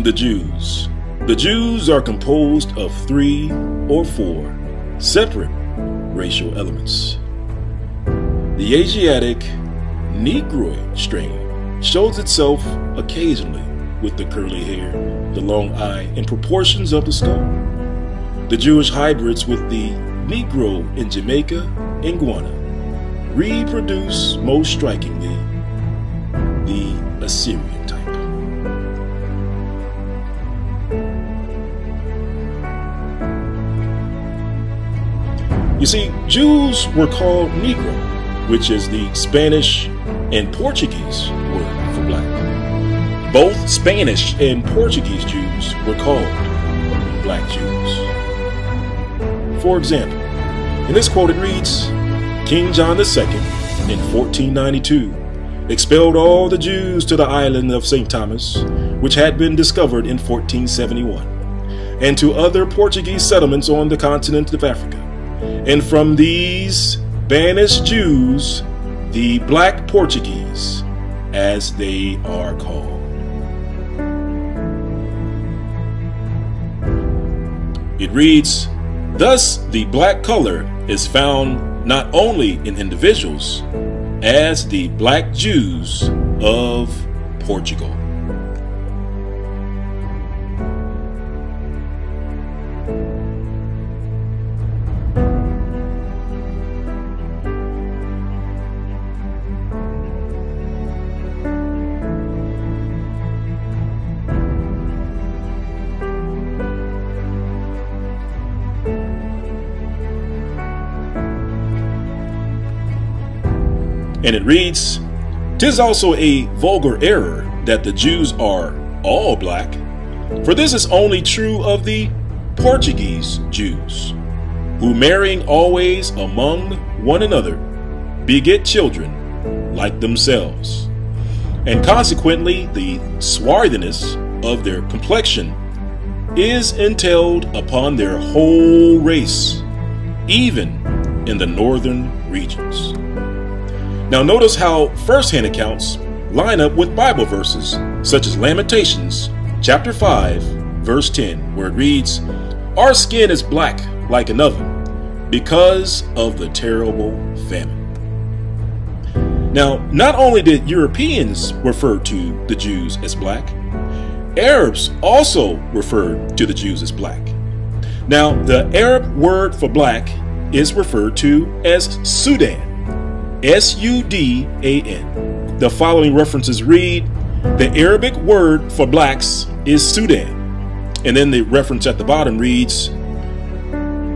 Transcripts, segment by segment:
The Jews. The Jews are composed of 3 or 4 separate racial elements. The Asiatic Negroid strain shows itself occasionally with the curly hair, the long eye, and proportions of the skull. The Jewish hybrids with the Negro in Jamaica and Guiana reproduce most strikingly the Assyrian type. You see, Jews were called Negro, which is the Spanish and Portuguese word for black. Both Spanish and Portuguese Jews were called Black Jews. For example, in this quote it reads, King John II in 1492 expelled all the Jews to the island of St. Thomas, which had been discovered in 1471, and to other Portuguese settlements on the continent of Africa. And from these banished Jews, the Black Portuguese, as they are called. It reads, thus the black color is found not only in individuals as the Black Jews of Portugal. And it reads, "'Tis also a vulgar error that the Jews are all black, for this is only true of the Portuguese Jews, who marrying always among one another, beget children like themselves, and consequently the swarthiness of their complexion is entailed upon their whole race, even in the northern regions." Now notice how first-hand accounts line up with Bible verses such as Lamentations chapter 5 verse 10, where it reads, "Our skin is black like an oven because of the terrible famine." Now, not only did Europeans refer to the Jews as black, Arabs also referred to the Jews as black. Now, the Arab word for black is referred to as Sudan. S-U-D-A-N. The following references read, the Arabic word for blacks is Sudan. And then the reference at the bottom reads,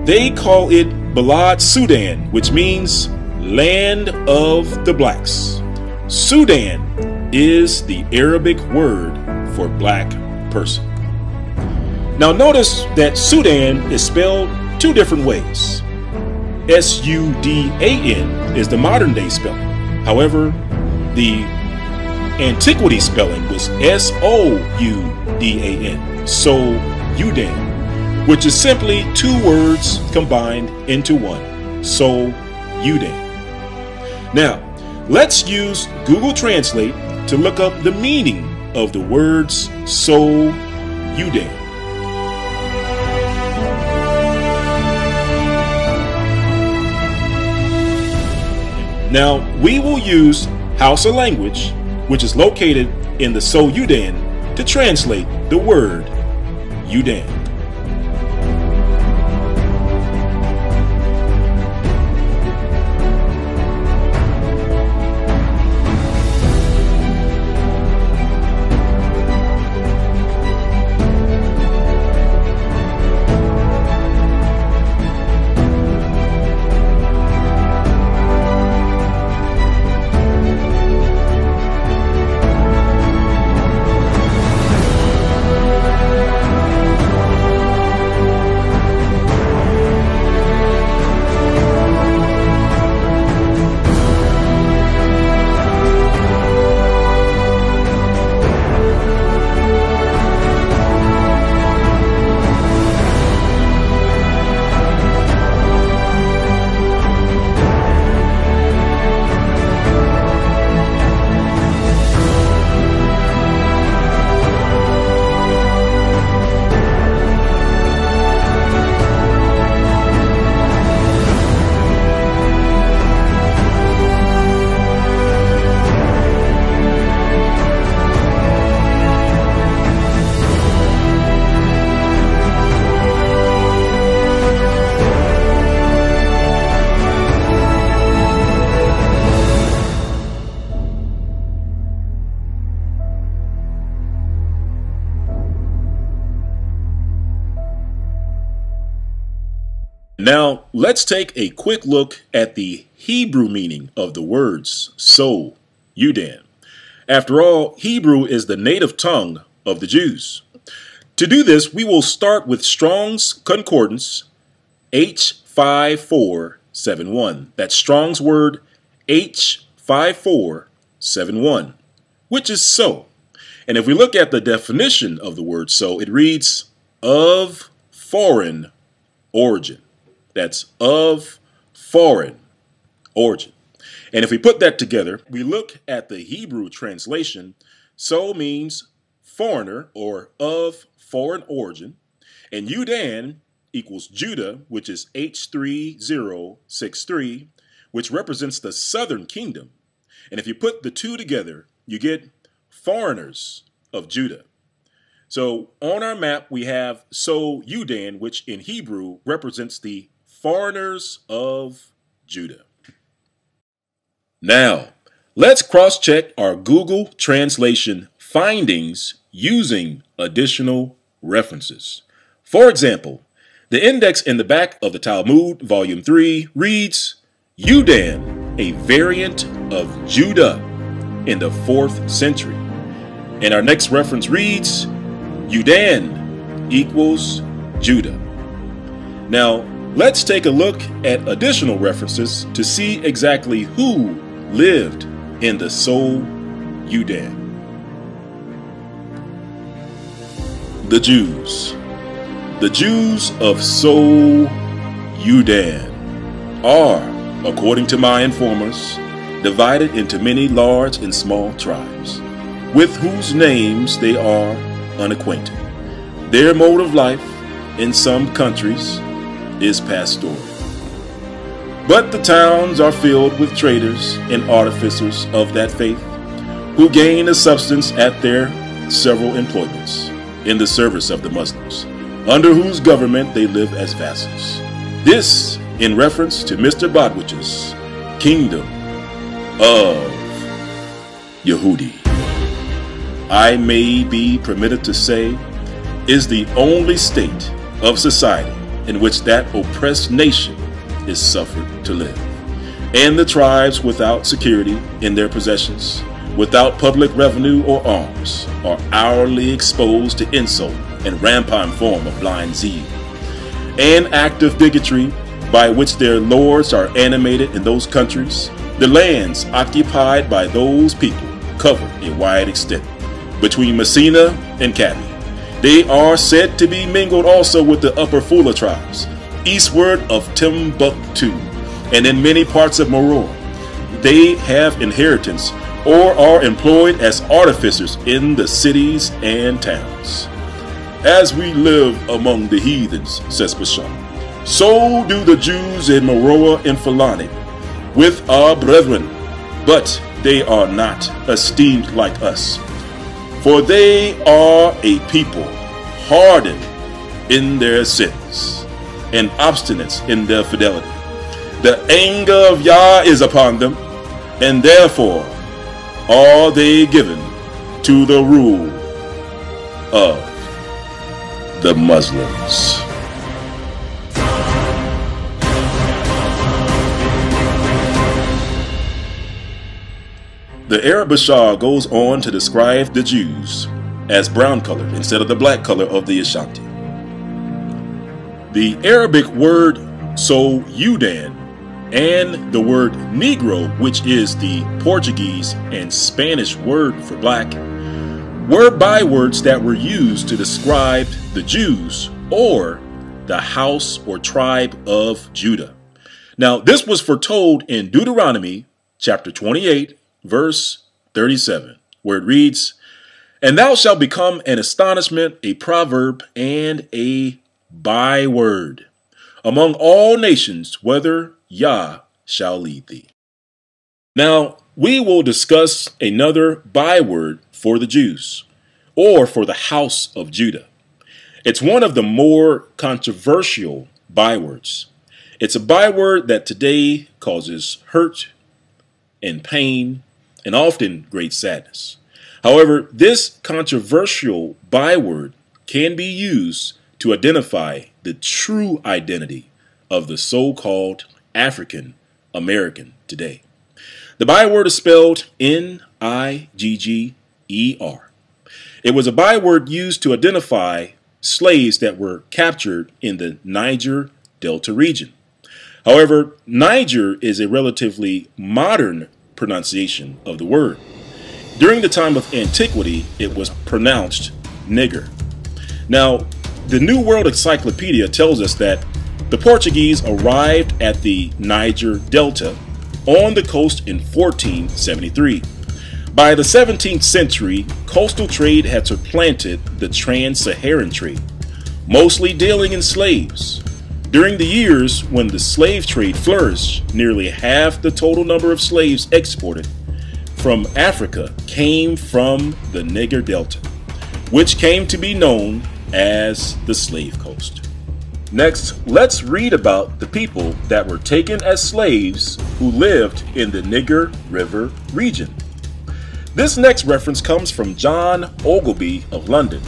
they call it Balad Sudan, which means land of the blacks. Sudan is the Arabic word for black person. Now notice that Sudan is spelled 2 different ways. S-U-D-A-N is the modern day spelling. However, the antiquity spelling was S-O-U-D-A-N, So-U-Dan, which is simply 2 words combined into one, So-U-Dan. Now, let's use Google Translate to look up the meaning of the words So-U-Dan. Now, we will use Hausa language, which is located in the So-U-Dan, to translate the word Udan. Now, let's take a quick look at the Hebrew meaning of the words so, Yudan. After all, Hebrew is the native tongue of the Jews. To do this, we will start with Strong's Concordance H5471. That's Strong's word H5471, which is so. And if we look at the definition of the word so, it reads of foreign origin. That's of foreign origin. And if we put that together, we look at the Hebrew translation. So means foreigner or of foreign origin. And Yudan equals Judah, which is H3063, which represents the southern kingdom. And if you put the two together, you get foreigners of Judah. So on our map, we have So Yudan, which in Hebrew represents the foreigners of Judah. Now, let's cross-check our Google translation findings using additional references. For example, the index in the back of the Talmud, Volume 3, reads, Yudan, a variant of Judah in the 4th century. And our next reference reads, Yudan equals Judah. Now, let's take a look at additional references to see exactly who lived in the So Yudan. The Jews. The Jews of So Yudan are, according to my informers, divided into many large and small tribes, with whose names they are unacquainted. Their mode of life in some countries is pastoral. But the towns are filled with traders and artificers of that faith, who gain a substance at their several employments in the service of the Muslims, under whose government they live as vassals. This in reference to Mr. Botwich's kingdom of Yehudi. I may be permitted to say, is the only state of society in which that oppressed nation is suffered to live, and the tribes without security in their possessions, without public revenue or arms, are hourly exposed to insult and rampant form of blind zeal, and active bigotry by which their lords are animated in those countries. The lands occupied by those people cover a wide extent between Messina and Kabi. They are said to be mingled also with the Upper Fula tribes, eastward of Timbuktu, and in many parts of Maror. They have inheritance or are employed as artificers in the cities and towns. As we live among the heathens, says Bashar, so do the Jews in Meroah and Fulani with our brethren, but they are not esteemed like us. For they are a people hardened in their sins and obstinate in their fidelity. The anger of Yah is upon them, and therefore are they given to the rule of the Muslims. The Arab Bashar goes on to describe the Jews as brown colored instead of the black color of the Ashanti. The Arabic word So Yudan and the word Negro, which is the Portuguese and Spanish word for black, were bywords that were used to describe the Jews or the house or tribe of Judah. Now, this was foretold in Deuteronomy chapter 28, verse 37, where it reads, And thou shalt become an astonishment, a proverb, and a byword among all nations, whither Yah shall lead thee. Now, we will discuss another byword for the Jews, or for the house of Judah. It's one of the more controversial bywords. It's a byword that today causes hurt and pain and often great sadness. However, this controversial byword can be used to identify the true identity of the so-called African American today. The byword is spelled N-I-G-G-E-R. It was a byword used to identify slaves that were captured in the Niger Delta region. However, Niger is a relatively modern pronunciation of the word. During the time of antiquity, it was pronounced nigger. Now, the New World Encyclopedia tells us that the Portuguese arrived at the Niger Delta on the coast in 1473. By the 17th century, coastal trade had supplanted the trans-Saharan trade, mostly dealing in slaves. During the years when the slave trade flourished, nearly half the total number of slaves exported from Africa came from the Niger Delta, which came to be known as the Slave Coast. Next, let's read about the people that were taken as slaves who lived in the Niger River region. This next reference comes from John Ogilby of London,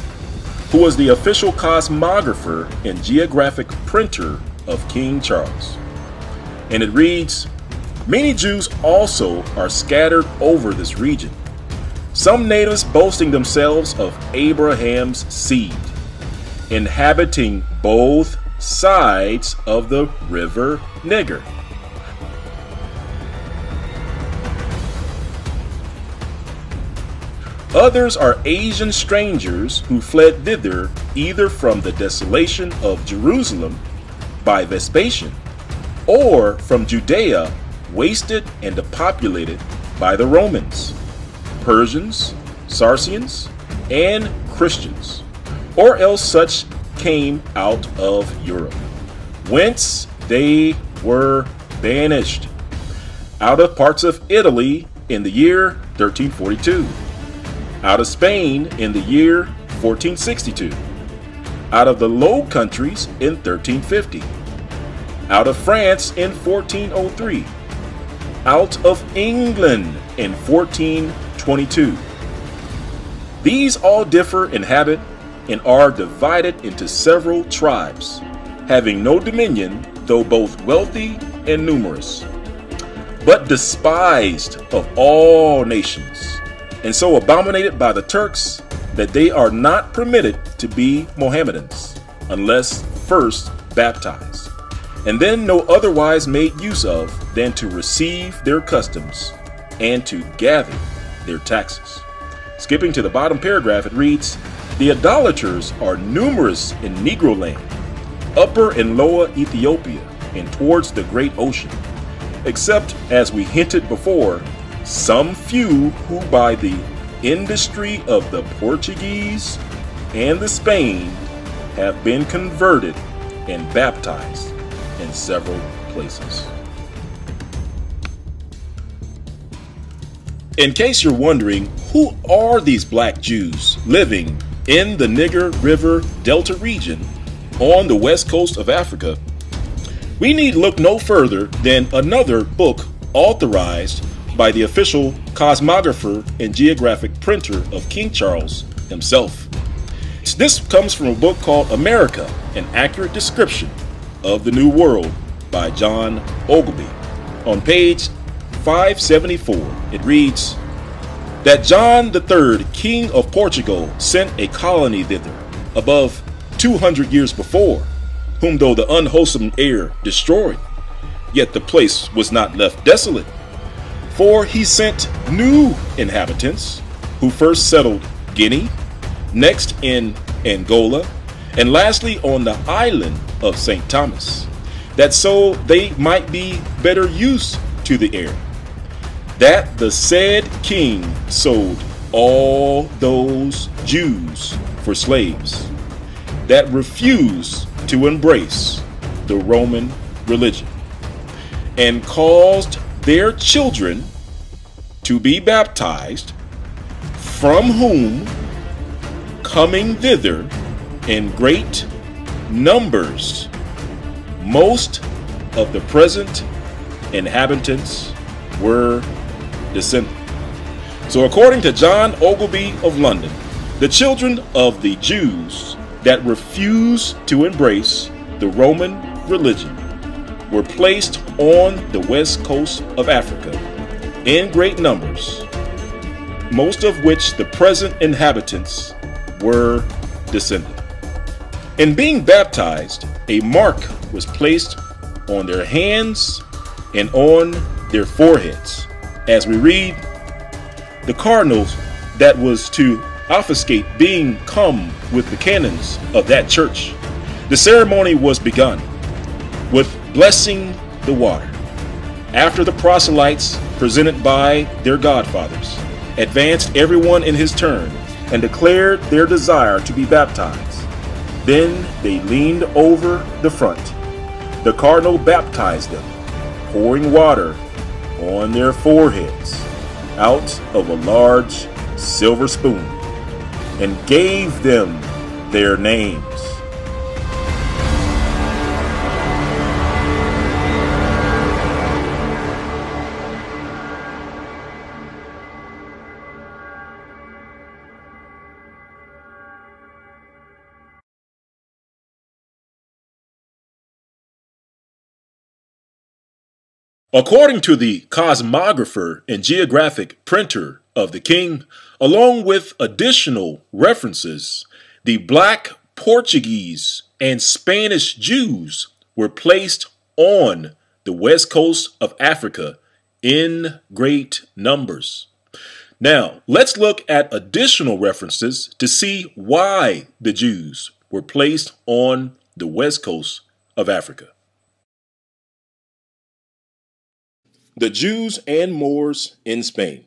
who was the official cosmographer and geographic printer of King Charles. And it reads, "Many Jews also are scattered over this region, some natives boasting themselves of Abraham's seed, inhabiting both sides of the river Niger. Others are Asian strangers who fled thither either from the desolation of Jerusalem by Vespasian, or from Judea, wasted and depopulated by the Romans, Persians, Saracens, and Christians, or else such came out of Europe, whence they were banished, out of parts of Italy in the year 1342, out of Spain in the year 1462, out of the Low Countries in 1350, out of France in 1403, out of England in 1422. These all differ in habit and are divided into several tribes, having no dominion, though both wealthy and numerous, but despised of all nations, and so abominated by the Turks that they are not permitted to be Mohammedans, unless first baptized, and then no otherwise made use of than to receive their customs and to gather their taxes." Skipping to the bottom paragraph, it reads, "The idolaters are numerous in Negro land, Upper and Lower Ethiopia, and towards the great ocean, except, as we hinted before, some few who by the industry of the Portuguese and the Spain have been converted and baptized in several places." In case you're wondering, who are these black Jews living in the Niger River Delta region on the west coast of Africa? We need look no further than another book authorized by the official cosmographer and geographic printer of King Charles himself. This comes from a book called America, An Accurate Description of the New World by John Ogilby. On page 574, it reads that John III, King of Portugal, sent a colony thither above 200 years before, whom though the unwholesome air destroyed, yet the place was not left desolate. For he sent new inhabitants, who first settled Guinea, next in Angola, and lastly on the island of St. Thomas, that so they might be better used to the air. That the said king sold all those Jews for slaves that refused to embrace the Roman religion, and caused their children to be baptized, from whom, coming thither in great numbers, most of the present inhabitants were descended. So according to John Ogilby of London, the children of the Jews that refused to embrace the Roman religion were placed on the west coast of Africa in great numbers, most of which the present inhabitants were descended. In being baptized, a mark was placed on their hands and on their foreheads. As we read, the cardinals that was to obfuscate being come with the canons of that church. The ceremony was begun with blessing the water. After the proselytes, presented by their godfathers, advanced everyone in his turn and declared their desire to be baptized, then they leaned over the front. The cardinal baptized them, pouring water on their foreheads out of a large silver spoon, and gave them their names. According to the cosmographer and geographic printer of the king, along with additional references, the black Portuguese and Spanish Jews were placed on the west coast of Africa in great numbers. Now, let's look at additional references to see why the Jews were placed on the west coast of Africa. The Jews and Moors in Spain,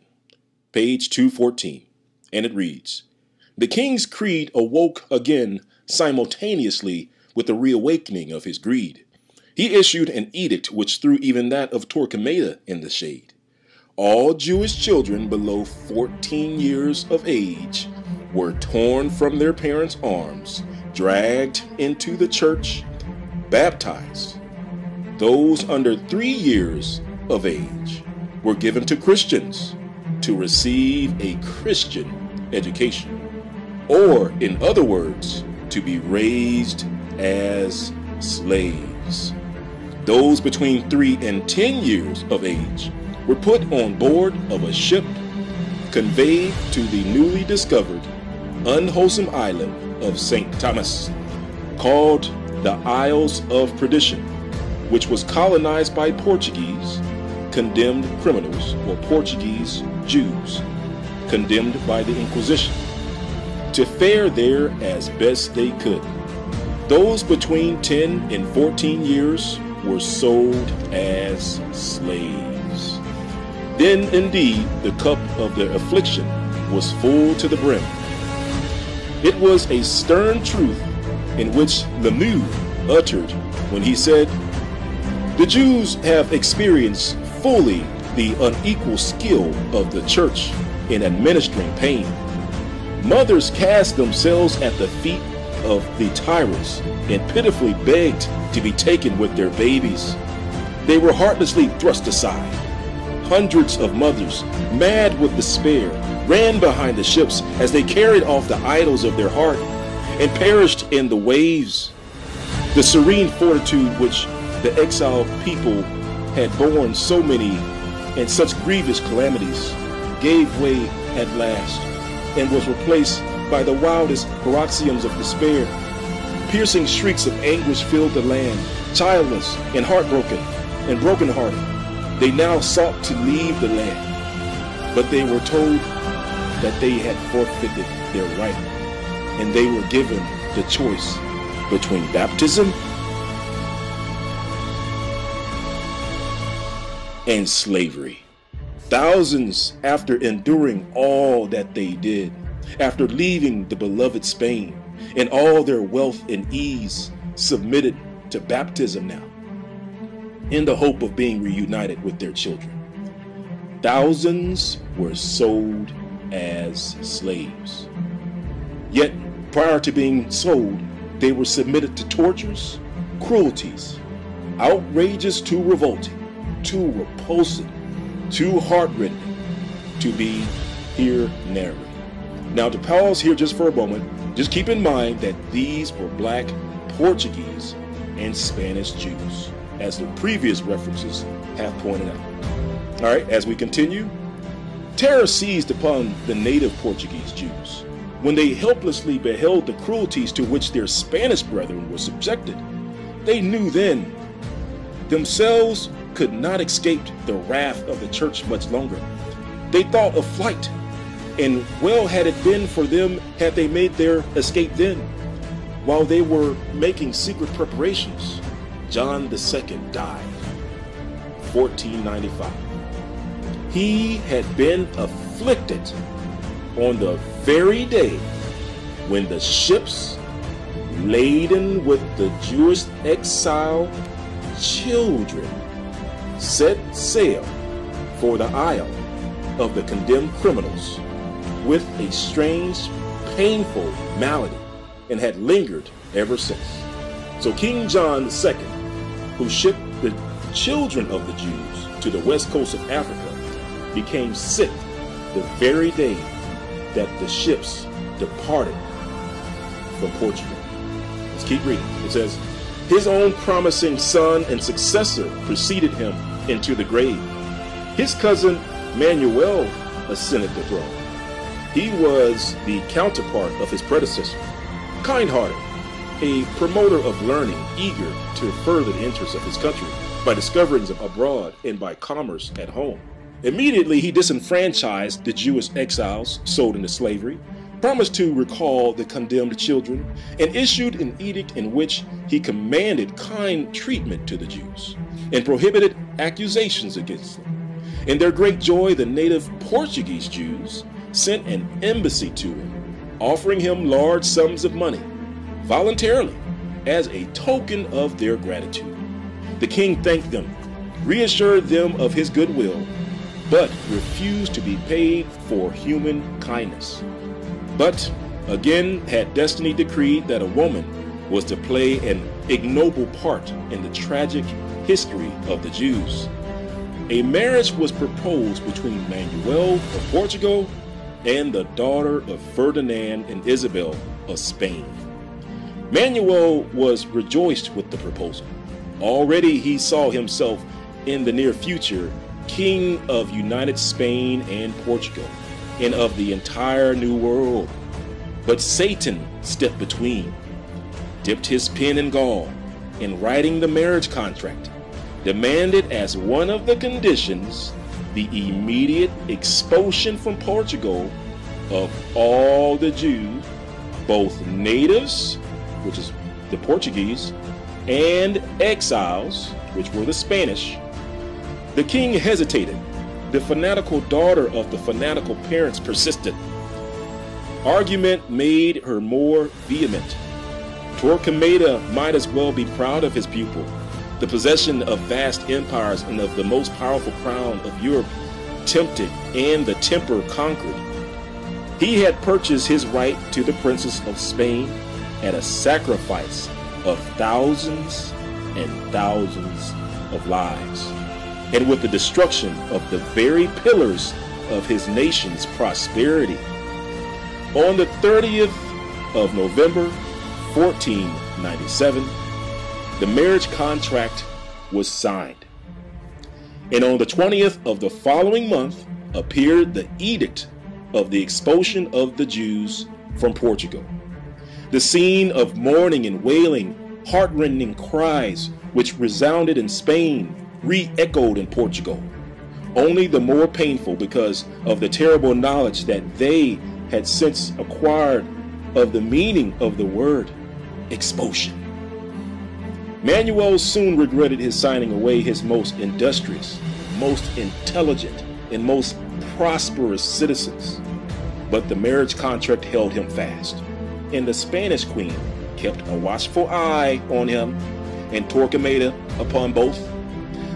page 214, and it reads, "The king's creed awoke again simultaneously with the reawakening of his greed. He issued an edict which threw even that of Torquemada in the shade. All Jewish children below 14 years of age were torn from their parents' arms, dragged into the church, baptized. Those under 3 years of age were given to Christians to receive a Christian education, or in other words, to be raised as slaves. Those between 3 and 10 years of age were put on board of a ship, conveyed to the newly discovered unwholesome island of St. Thomas, called the Isles of Perdition, which was colonized by Portuguese condemned criminals, or Portuguese Jews, condemned by the Inquisition, to fare there as best they could. Those between 10 and 14 years were sold as slaves. Then indeed the cup of their affliction was full to the brim. It was a stern truth in which Lemieux uttered when he said, "The Jews have experienced fully the unequal skill of the church in administering pain. Mothers cast themselves at the feet of the tyrants and pitifully begged to be taken with their babies. They were heartlessly thrust aside. Hundreds of mothers, mad with despair, ran behind the ships as they carried off the idols of their heart and perished in the waves. The serene fortitude which the exiled people had borne so many and such grievous calamities gave way at last and was replaced by the wildest paroxysms of despair. Piercing shrieks of anguish filled the land. Childless and heartbroken and brokenhearted, they now sought to leave the land, but they were told that they had forfeited their right, and they were given the choice between baptism and slavery. Thousands, after enduring all that they did, after leaving the beloved Spain and all their wealth and ease, submitted to baptism now, in the hope of being reunited with their children. Thousands were sold as slaves. Yet, prior to being sold, they were submitted to tortures, cruelties, outrageous too revolting, too repulsive, too heartrending to be here narrated. Now, to pause here just for a moment, just keep in mind that these were black Portuguese and Spanish Jews. as the previous references have pointed out. All right, as we continue, terror seized upon the native Portuguese Jews when they helplessly beheld the cruelties to which their Spanish brethren were subjected. They knew then themselves could not escape the wrath of the church much longer. They thought of flight, and well had it been for them had they made their escape then. While they were making secret preparations, John II died, 1495. He had been afflicted on the very day when the ships laden with the Jewish exile children set sail for the isle of the condemned criminals with a strange, painful malady, and had lingered ever since. So King John II, who shipped the children of the Jews to the west coast of Africa, became sick the very day that the ships departed from Portugal. Let's keep reading. It says, his own promising son and successor preceded him into the grave. His cousin Manuel ascended the throne. He was the counterpart of his predecessor, kind-hearted, a promoter of learning, eager to further the interests of his country by discoveries abroad and by commerce at home. Immediately, he disenfranchised the Jewish exiles sold into slavery, promised to recall the condemned children, and issued an edict in which he commanded kind treatment to the Jews and prohibited accusations against them. In their great joy, the native Portuguese Jews sent an embassy to him, offering him large sums of money voluntarily as a token of their gratitude. The king thanked them, reassured them of his goodwill, but refused to be paid for human kindness. But again had destiny decreed that a woman was to play an ignoble part in the tragic history of the Jews. A marriage was proposed between Manuel of Portugal and the daughter of Ferdinand and Isabel of Spain. Manuel was rejoiced with the proposal. Already he saw himself in the near future king of united Spain and Portugal, and of the entire New World. But Satan stepped between, dipped his pen in gall, and writing the marriage contract, demanded as one of the conditions the immediate expulsion from Portugal of all the Jews, both natives, which is the Portuguese, and exiles, which were the Spanish. The king hesitated. The fanatical daughter of the fanatical parents persisted. Argument made her more vehement. Torquemada might as well be proud of his pupil. The possession of vast empires and of the most powerful crown of Europe tempted and the temper conquered. He had purchased his right to the princess of Spain at a sacrifice of thousands and thousands of lives, and with the destruction of the very pillars of his nation's prosperity. On the 30th of November, 1497, the marriage contract was signed. And on the 20th of the following month appeared the edict of the expulsion of the Jews from Portugal. The scene of mourning and wailing, heartrending cries which resounded in Spain re-echoed in Portugal, only the more painful because of the terrible knowledge that they had since acquired of the meaning of the word expulsion. Manuel soon regretted his signing away his most industrious, most intelligent, and most prosperous citizens, but the marriage contract held him fast, and the Spanish queen kept a watchful eye on him, and Torquemada upon both.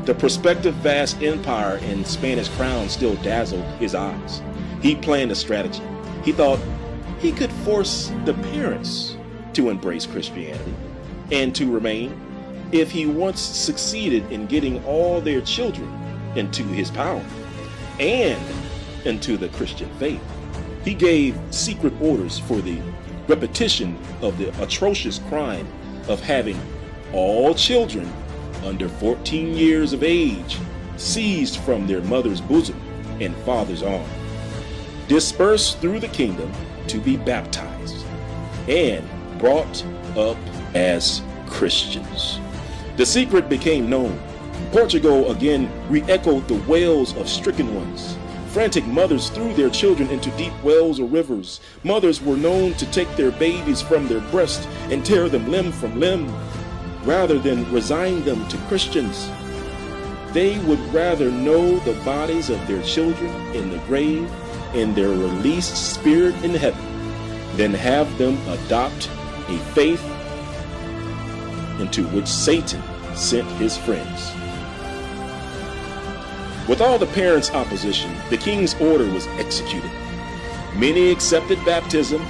The prospective vast empire and Spanish crown still dazzled his eyes. He planned a strategy. He thought he could force the parents to embrace Christianity and to remain if he once succeeded in getting all their children into his power and into the Christian faith. He gave secret orders for the repetition of the atrocious crime of having all children under 14 years of age, seized from their mother's bosom and father's arm, dispersed through the kingdom to be baptized, and brought up as Christians. The secret became known. Portugal again re-echoed the wails of stricken ones. Frantic mothers threw their children into deep wells or rivers. Mothers were known to take their babies from their breast and tear them limb from limb, rather than resign them to Christians. They would rather know the bodies of their children in the grave and their released spirit in heaven than have them adopt a faith into which Satan sent his friends. With all the parents' opposition, the king's order was executed. Many accepted baptism,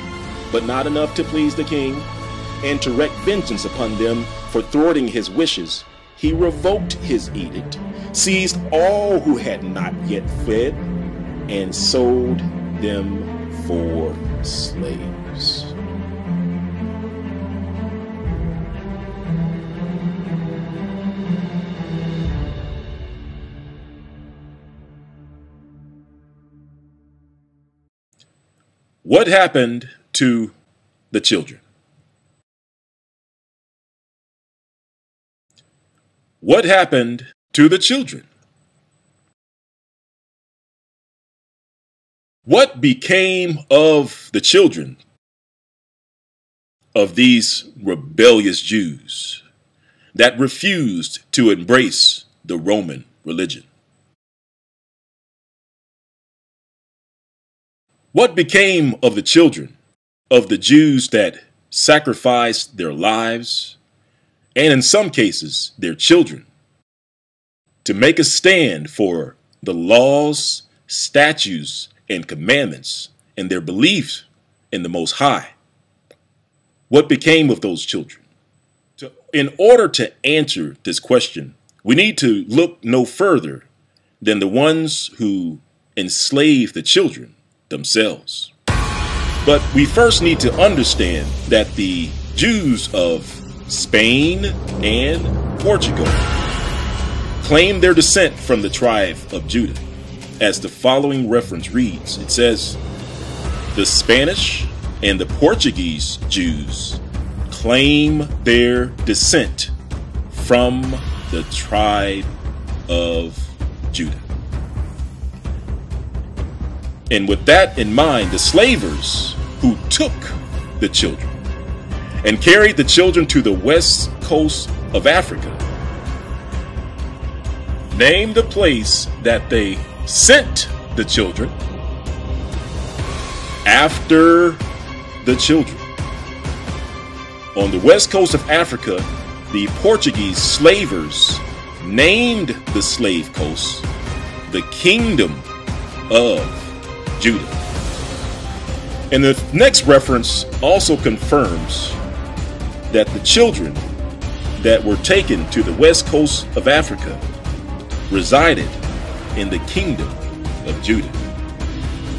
but not enough to please the king, and to wreak vengeance upon them for thwarting his wishes, he revoked his edict, seized all who had not yet fled, and sold them for slaves. What happened to the children? What happened to the children? What became of the children of these rebellious Jews that refused to embrace the Roman religion? What became of the children of the Jews that sacrificed their lives, and in some cases their children, to make a stand for the laws, statutes, and commandments and their belief in the Most High? What became of those children? In order to answer this question, we need to look no further than the ones who enslaved the children themselves. But we first need to understand that the Jews of Spain and Portugal claim their descent from the tribe of Judah, as the following reference reads. It says, the Spanish and the Portuguese Jews claim their descent from the tribe of Judah. And with that in mind, the slavers who took the children and carried the children to the west coast of Africa named the place that they sent the children after the children. On the west coast of Africa, the Portuguese slavers named the slave coast the Kingdom of Judah. And the next reference also confirms that the children that were taken to the west coast of Africa resided in the Kingdom of Judah.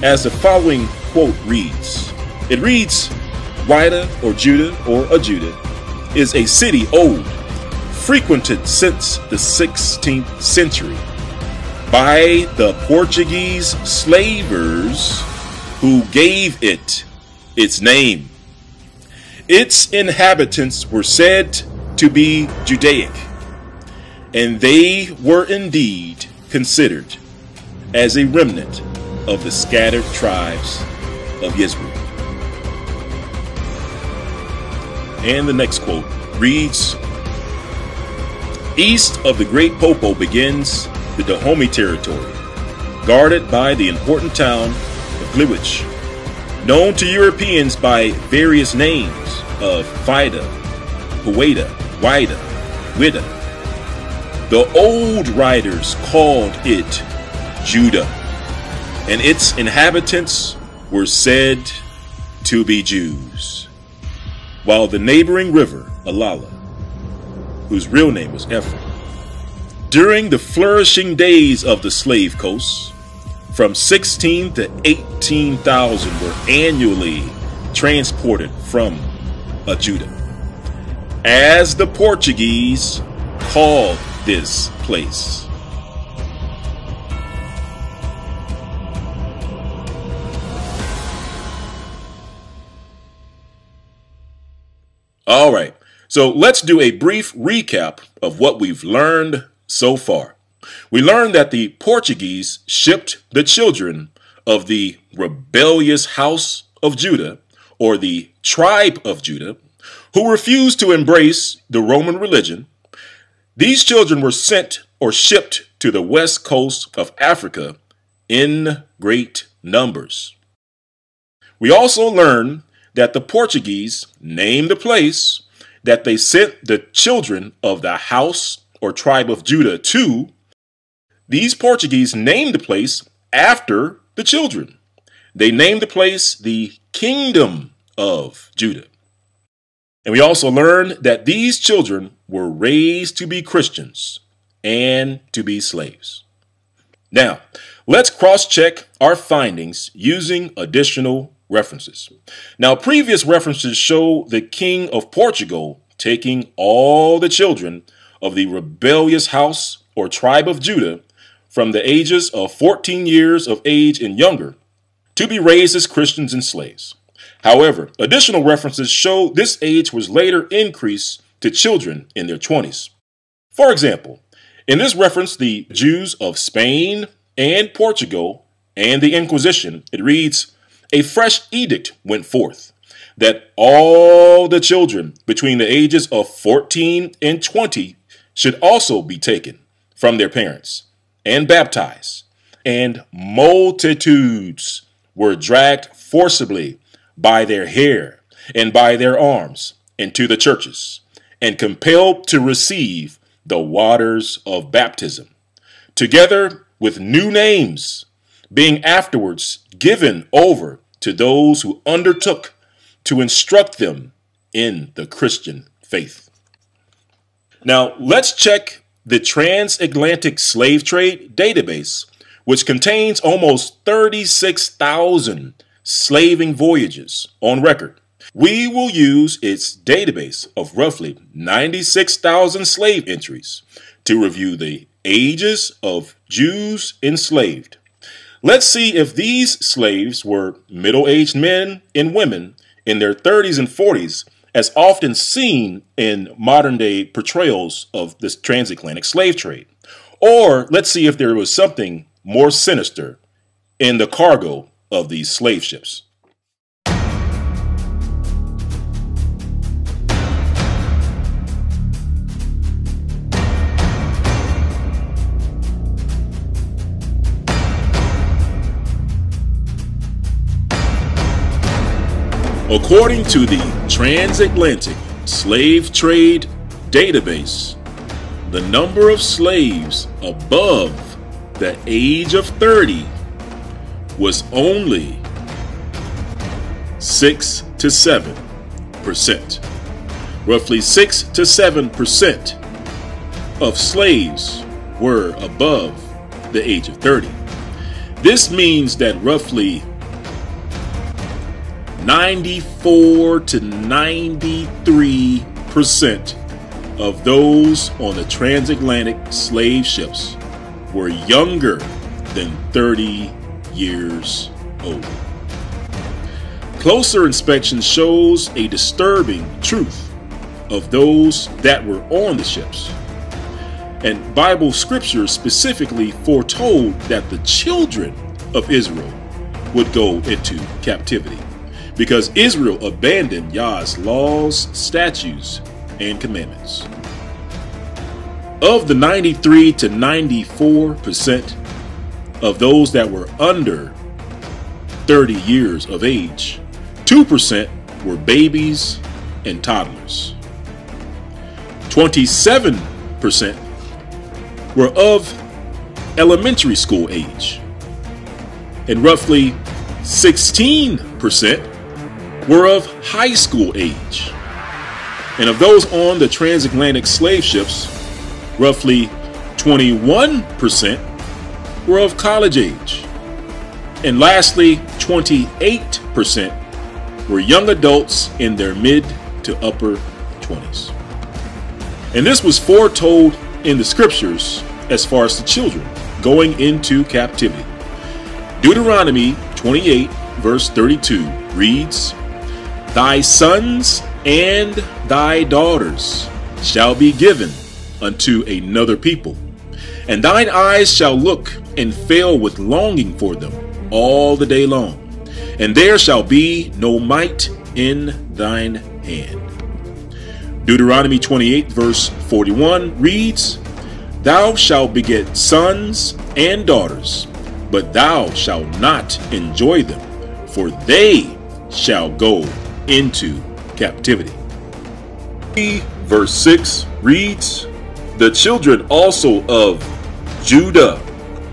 As the following quote reads, it reads, Wida or Judah or Ajuda is a city old, frequented since the 16th century by the Portuguese slavers who gave it its name. Its inhabitants were said to be Judaic, and they were indeed considered as a remnant of the scattered tribes of Israel. And the next quote reads, east of the Great Popo begins the Dahomey territory, guarded by the important town of Gliwice, known to Europeans by various names of Fida, Hueda, Wida, Wida. The old writers called it Judah, and its inhabitants were said to be Jews, while the neighboring river, Alala, whose real name was Ephraim, during the flourishing days of the slave coast, from 16 to 18,000 were annually transported from Judah, as the Portuguese called this place? All right, so let's do a brief recap of what we've learned so far. We learned that the Portuguese shipped the children of the rebellious house of Judah, or the tribe of Judah, who refused to embrace the Roman religion. These children were sent or shipped to the west coast of Africa in great numbers. We also learned that the Portuguese named the place that they sent the children of the house or tribe of Judah to. These Portuguese named the place after the children. They named the place the Kingdom of Judah. And we also learned that these children were raised to be Christians and to be slaves. Now, let's cross-check our findings using additional references. Now, previous references show the king of Portugal taking all the children of the rebellious house or tribe of Judah from the ages of 14 years of age and younger to be raised as Christians and slaves. However, additional references show this age was later increased to children in their 20s. For example, in this reference, the Jews of Spain and Portugal and the Inquisition, it reads, "A fresh edict went forth that all the children between the ages of 14 and 20 should also be taken from their parents and baptized, and multitudes were dragged forcibly by their hair and by their arms into the churches, and compelled to receive the waters of baptism, together with new names, being afterwards given over to those who undertook to instruct them in the Christian faith." Now, let's check the Transatlantic Slave Trade database, which contains almost 36,000 slaving voyages on record. We will use its database of roughly 96,000 slave entries to review the ages of Jews enslaved. Let's see if these slaves were middle-aged men and women in their 30s and 40s, as often seen in modern-day portrayals of this transatlantic slave trade. Or let's see if there was something more sinister in the cargo of these slave ships. According to the Transatlantic Slave Trade database, the number of slaves above the age of 30 was only 6 to 7%. Roughly 6 to 7% of slaves were above the age of 30. This means that roughly 94 to 93% of those on the transatlantic slave ships were younger than 30 years old. Closer inspection shows a disturbing truth of those that were on the ships. And Bible scripture specifically foretold that the children of Israel would go into captivity, because Israel abandoned Yah's laws, statutes, and commandments. Of the 93 to 94% of those that were under 30 years of age, 2% were babies and toddlers. 27% were of elementary school age, and roughly 16% were of high school age. And of those on the transatlantic slave ships, roughly 21% were of college age. And lastly, 28% were young adults in their mid to upper 20s. And this was foretold in the scriptures as far as the children going into captivity. Deuteronomy 28 verse 32 reads, "Thy sons and thy daughters shall be given unto another people, and thine eyes shall look and fail with longing for them all the day long, and there shall be no might in thine hand." Deuteronomy 28 verse 41 reads, "Thou shalt beget sons and daughters, but thou shalt not enjoy them, for they shall go into captivity." Verse 6 reads, "The children also of Judah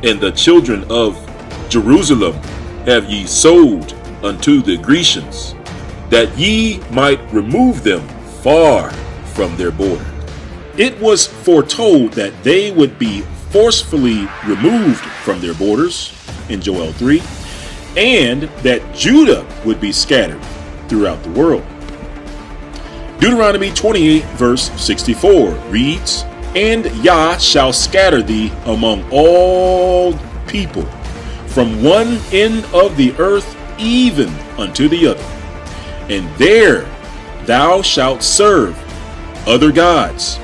and the children of Jerusalem have ye sold unto the Grecians, that ye might remove them far from their border." It was foretold that they would be forcefully removed from their borders in Joel 3, and that Judah would be scattered throughout the world. Deuteronomy 28 verse 64 reads, "And Yah shall scatter thee among all people, from one end of the earth even unto the other. And there thou shalt serve other gods,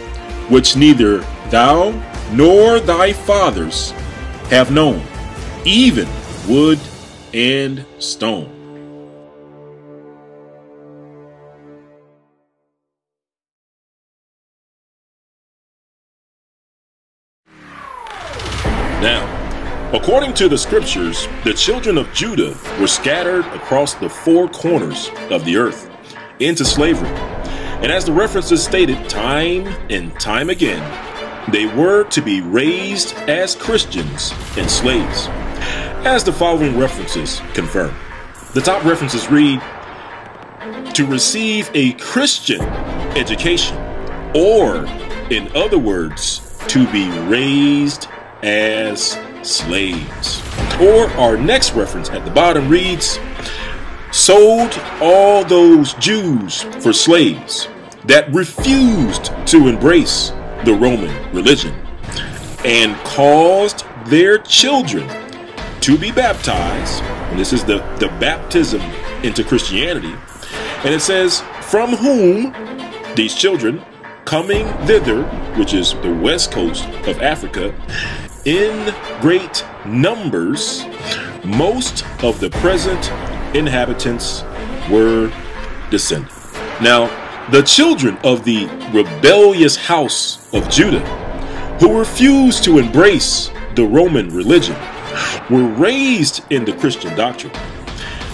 which neither thou nor thy fathers have known, even wood and stone." Now, according to the scriptures, the children of Judah were scattered across the four corners of the earth into slavery. And as the references stated time and time again, they were to be raised as Christians and slaves, as the following references confirm. The top references read, "To receive a Christian education," or in other words, to be raised as slaves. Or our next reference at the bottom reads, "Sold all those Jews for slaves that refused to embrace the Roman religion, and caused their children to be baptized." And this is the baptism into Christianity. And it says, "From whom these children coming thither," which is the west coast of Africa, "in great numbers, most of the present inhabitants were descended." Now, the children of the rebellious house of Judah, who refused to embrace the Roman religion, were raised in the Christian doctrine.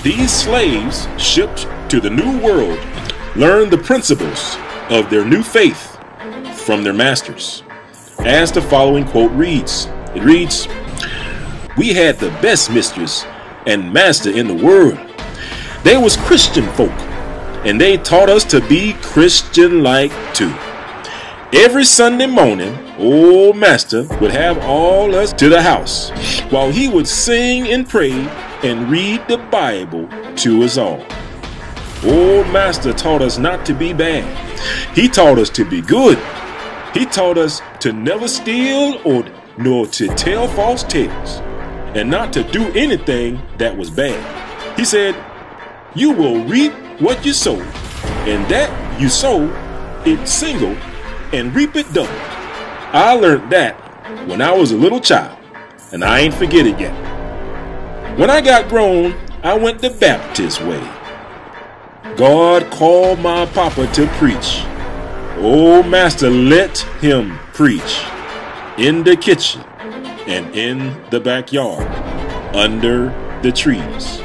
These slaves, shipped to the New World, learned the principles of their new faith from their masters. As the following quote reads, it reads, "We had the best mistress and master in the world. They was Christian folk, and they taught us to be Christian-like too. Every Sunday morning, old master would have all us to the house, while he would sing and pray and read the Bible to us all. Old master taught us not to be bad. He taught us to be good. He taught us to never steal or nor to tell false tales, and not to do anything that was bad. He said, you will reap what you sow, and that you sow it single and reap it double. I learned that when I was a little child, and I ain't forget it yet. When I got grown, I went the Baptist way. God called my papa to preach. Old master let him preach in the kitchen and in the backyard under the trees.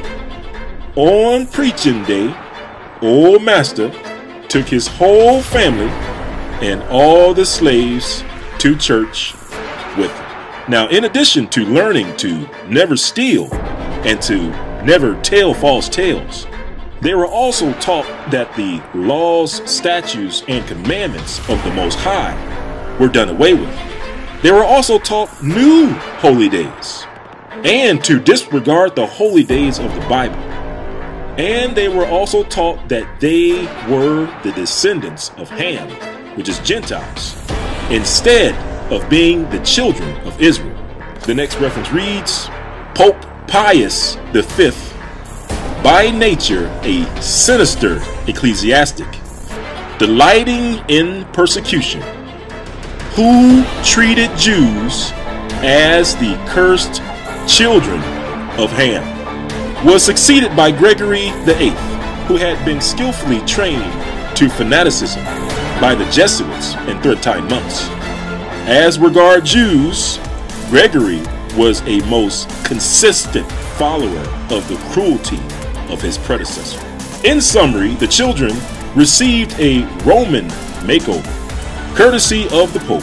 On preaching day, old master took his whole family and all the slaves to church with him. Now, in addition to learning to never steal and to never tell false tales, they were also taught that the laws, statutes, and commandments of the Most High were done away with. They were also taught new holy days and to disregard the holy days of the Bible. And they were also taught that they were the descendants of Ham which is Gentiles, instead of being the children of Israel. The next reference reads, Pope Pius V, by nature a sinister ecclesiastic, delighting in persecution, who treated Jews as the cursed children of Ham, was succeeded by Gregory VIII, who had been skillfully trained to fanaticism by the Jesuits and Tridentine monks. As regard Jews, Gregory was a most consistent follower of the cruelty of his predecessor. In summary, the children received a Roman makeover, courtesy of the Pope,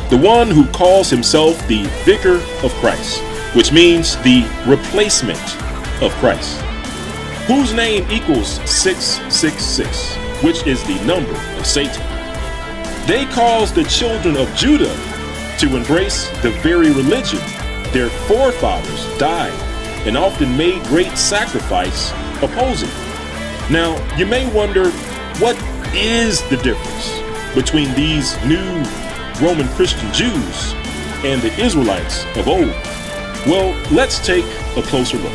the one who calls himself the Vicar of Christ, which means the replacement of Christ, whose name equals 666, which is the number of Satan. They caused the children of Judah to embrace the very religion their forefathers died and often made great sacrifice opposing. Now, you may wonder, what is the difference between these new Roman Christian Jews and the Israelites of old? Well, let's take a closer look.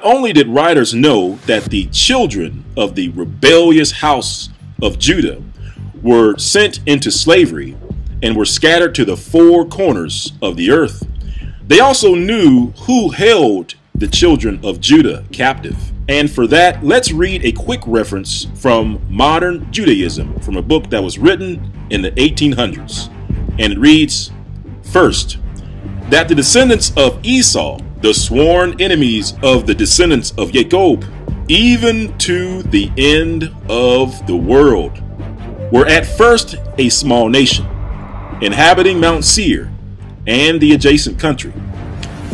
Not only did writers know that the children of the rebellious house of Judah were sent into slavery and were scattered to the four corners of the earth. They also knew who held the children of Judah captive. And for that, let's read a quick reference from Modern Judaism from a book that was written in the 1800s. And it reads, first, that the descendants of Esau, the sworn enemies of the descendants of Jacob, even to the end of the world, were at first a small nation, inhabiting Mount Seir and the adjacent country,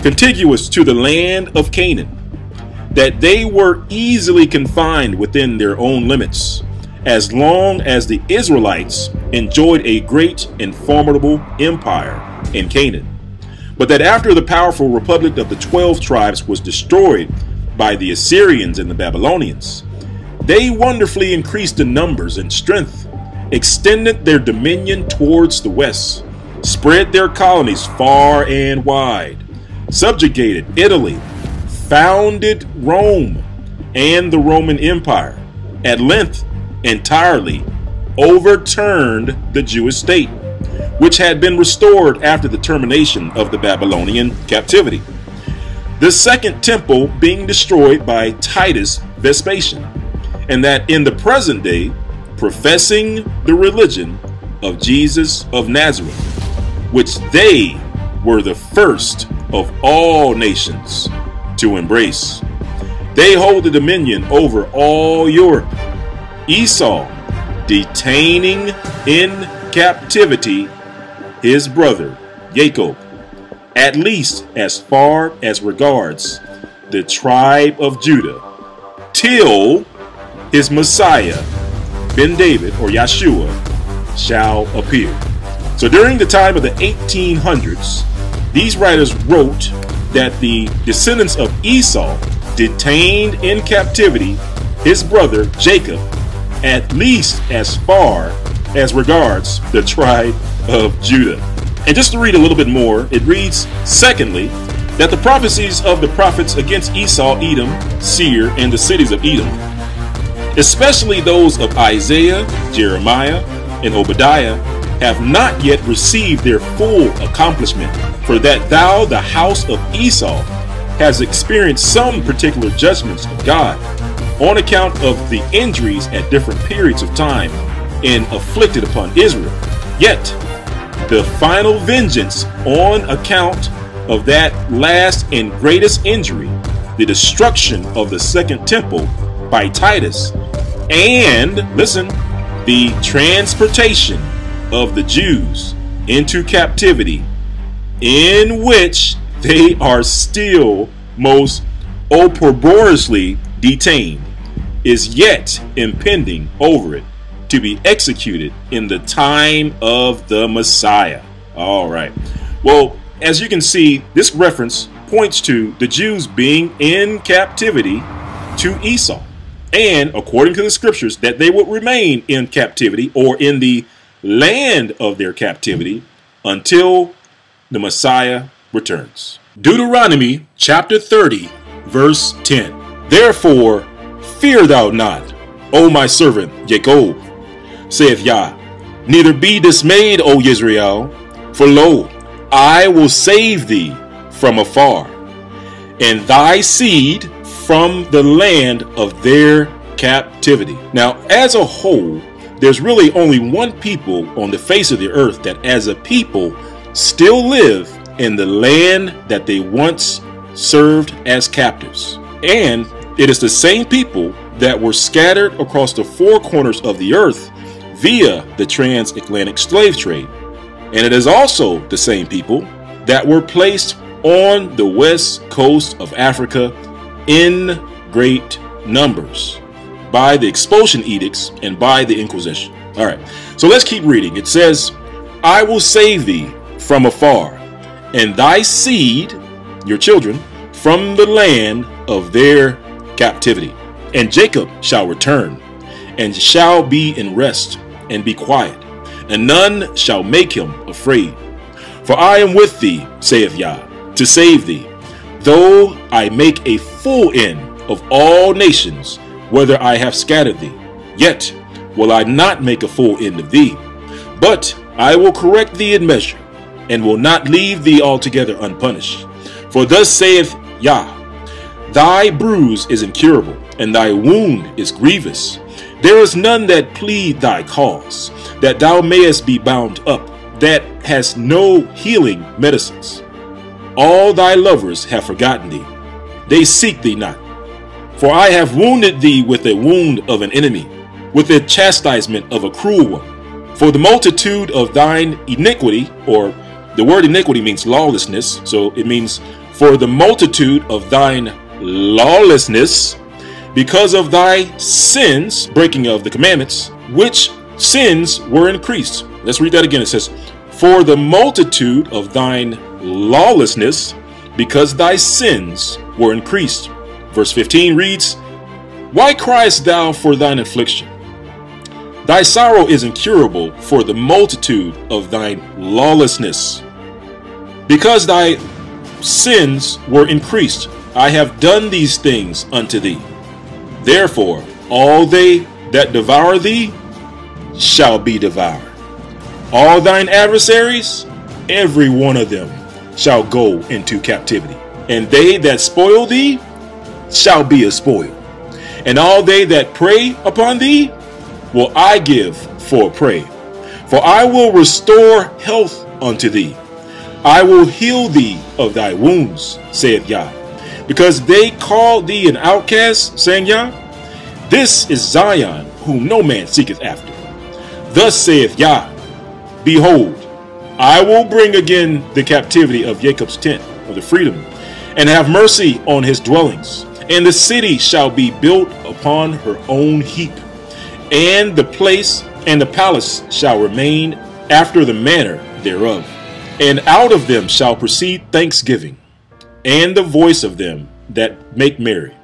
contiguous to the land of Canaan, that they were easily confined within their own limits, as long as the Israelites enjoyed a great and formidable empire in Canaan. But that after the powerful republic of the 12 tribes was destroyed by the Assyrians and the Babylonians, they wonderfully increased in numbers and strength, extended their dominion towards the west, spread their colonies far and wide, subjugated Italy, founded Rome and the Roman Empire, at length entirely overturned the Jewish state, which had been restored after the termination of the Babylonian captivity, the second temple being destroyed by Titus Vespasian, and that in the present day professing the religion of Jesus of Nazareth, which they were the first of all nations to embrace. They hold the dominion over all Europe, Esau detaining in captivity his brother Jacob, at least as far as regards the tribe of Judah, till his Messiah, Ben David or Yeshua, shall appear. So during the time of the 1800s, these writers wrote that the descendants of Esau detained in captivity his brother Jacob, at least as far as regards the tribe of Judah. And just to read a little bit more, it reads, secondly, that the prophecies of the prophets against Esau, Edom, Seir, and the cities of Edom, especially those of Isaiah, Jeremiah, and Obadiah, have not yet received their full accomplishment, for that thou, the house of Esau, has experienced some particular judgments of God on account of the injuries at different periods of time and afflicted upon Israel. Yet the final vengeance on account of that last and greatest injury, the destruction of the second temple by Titus, and listen, the transportation of the Jews into captivity, in which they are still most opprobriously detained, is yet impending over it, to be executed in the time of the Messiah. All right. Well, as you can see, this reference points to the Jews being in captivity to Esau, and according to the scriptures, that they would remain in captivity or in the land of their captivity until the Messiah returns. Deuteronomy chapter 30, verse 10. Therefore, fear thou not, O my servant Jacob, saith Yah, neither be dismayed, O Israel, for lo, I will save thee from afar, and thy seed from the land of their captivity. Now, as a whole, there's really only one people on the face of the earth that as a people still live in the land that they once served as captives. And it is the same people that were scattered across the four corners of the earth via the transatlantic slave trade. And it is also the same people that were placed on the west coast of Africa in great numbers by the expulsion edicts and by the Inquisition. All right, so let's keep reading. It says, I will save thee from afar, and thy seed, your children, from the land of their captivity. And Jacob shall return, and shall be in rest, and be quiet, and none shall make him afraid. For I am with thee, saith Yah, to save thee, though I make a full end of all nations, whether I have scattered thee. Yet will I not make a full end of thee, but I will correct thee in measure, and will not leave thee altogether unpunished. For thus saith Yah, thy bruise is incurable, and thy wound is grievous. There is none that plead thy cause, that thou mayest be bound up, that has no healing medicines. All thy lovers have forgotten thee, they seek thee not. For I have wounded thee with a wound of an enemy, with the chastisement of a cruel one. For the multitude of thine iniquity, or the word iniquity means lawlessness, so it means for the multitude of thine lawlessness, because of thy sins, breaking of the commandments, which sins were increased. Let's read that again. It says, for the multitude of thine lawlessness, because thy sins were increased. Verse 15 reads, why criest thou for thine affliction? Thy sorrow is incurable for the multitude of thine lawlessness. Because thy sins were increased, I have done these things unto thee. Therefore, all they that devour thee shall be devoured. All thine adversaries, every one of them, shall go into captivity. And they that spoil thee shall be a spoil. And all they that prey upon thee will I give for a prey. For I will restore health unto thee. I will heal thee of thy wounds, saith Yah. Because they called thee an outcast, saying Yah, this is Zion, whom no man seeketh after. Thus saith Yah, behold, I will bring again the captivity of Jacob's tent, or the freedom, and have mercy on his dwellings. And the city shall be built upon her own heap, and the place and the palace shall remain after the manner thereof. And out of them shall proceed thanksgiving, and the voice of them that make merry.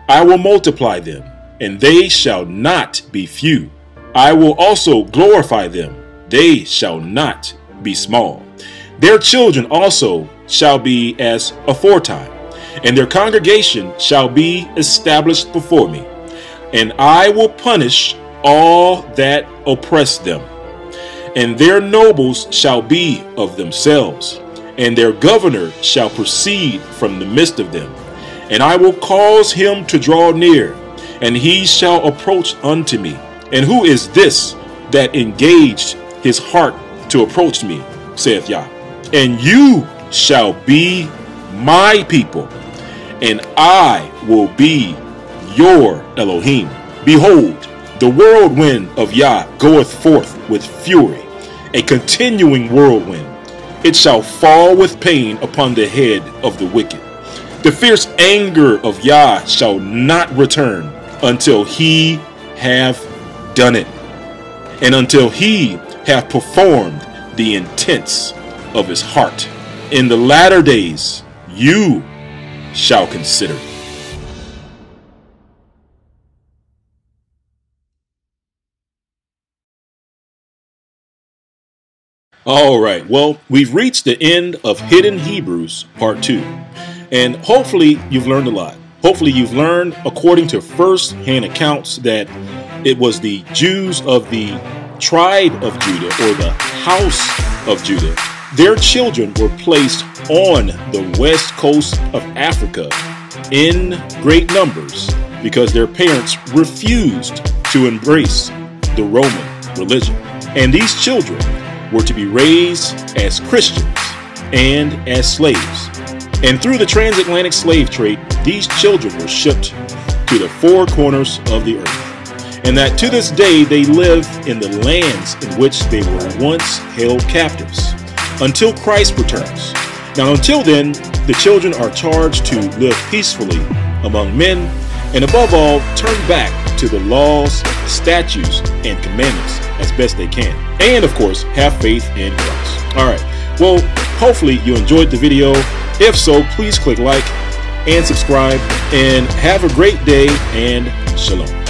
I will multiply them, and they shall not be few. I will also glorify them, they shall not be small. Their children also shall be as aforetime, and their congregation shall be established before me. And I will punish all that oppress them, and their nobles shall be of themselves, and their governor shall proceed from the midst of them. And I will cause him to draw near, and he shall approach unto me. And who is this that engaged his heart to approach me, saith Yah? And you shall be my people, and I will be your Elohim. Behold, the whirlwind of Yah goeth forth with fury, a continuing whirlwind. It shall fall with pain upon the head of the wicked. The fierce anger of Yah shall not return until he have done it, and until he have performed the intents of his heart. In the latter days you shall consider. All right, well, we've reached the end of Hidden Hebrews Part 2, and hopefully you've learned a lot. Hopefully you've learned, according to first-hand accounts, that it was the Jews of the tribe of Judah, or the house of Judah. Their children were placed on the west coast of Africa in great numbers because their parents refused to embrace the Roman religion. And these children were to be raised as Christians and as slaves. And through the transatlantic slave trade, these children were shipped to the four corners of the earth. And that to this day they live in the lands in which they were once held captives until Christ returns. Now until then, the children are charged to live peacefully among men, and above all, turn back to the laws, statutes, and commandments as best they can. And of course, have faith in Christ. All right, well, hopefully you enjoyed the video. If so, please click like and subscribe, and have a great day, and shalom.